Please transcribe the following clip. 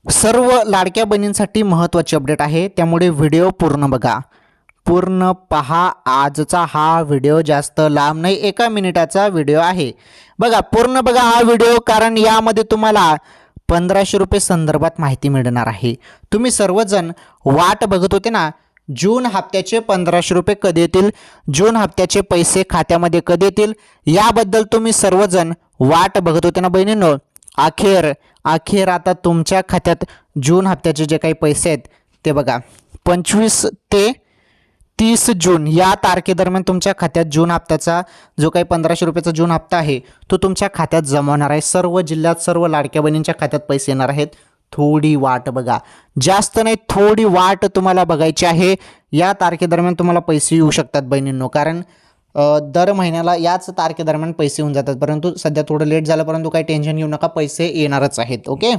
सर्व लाडक्या बहिणींसाठी महत्त्वाची अपडेट आहे, त्यामुळे व्हिडिओ पूर्ण बघा. पूर्ण पहा. आजचा हा व्हिडिओ जास्त लांब नाही, 1 मिनिटाचा व्हिडिओ आहे. बघा, पूर्ण बघा हा व्हिडिओ, कारण यामध्ये तुम्हाला 1500 रुपये संदर्भात माहिती मिळणार आहे. तुम्ही सर्वजण वाट बघत होते ना, जून हप्त्याचे 1500 रुपये कधी येतील, जून हप्त्याचे पैसे खात्यामध्ये कधी येतील, याबद्दल तुम्ही सर्वजण वाट बघत होते ना बहिणींनो. अखेर आता तुमच्या खात्यात जून हप्त्याचे जे काही पैसे आहेत ते बघा, 25 ते 30 जून या तारखेदरम्यान तुमच्या खात्यात जून हप्त्याचा जो काही 1500 रुपयाचा जून हप्ता आहे तो तुमच्या खात्यात जमा होणार आहे. सर्व जिल्ह्यात सर्व लाडक्या बहिणींच्या खात्यात पैसे येणार आहेत. थोडी वाट बघा, जास्त नाही, थोडी वाट तुम्हाला बघायची आहे. या तारखेदरम्यान तुम्हाला पैसे येऊ शकतात बहिणींनो, कारण दर महिन्याला याच तारखेदरम्यान पैसे येऊन जातात. परंतु सध्या थोडं लेट झालं, परंतु काही टेन्शन घेऊ नका, पैसे येणारच आहेत. ओके.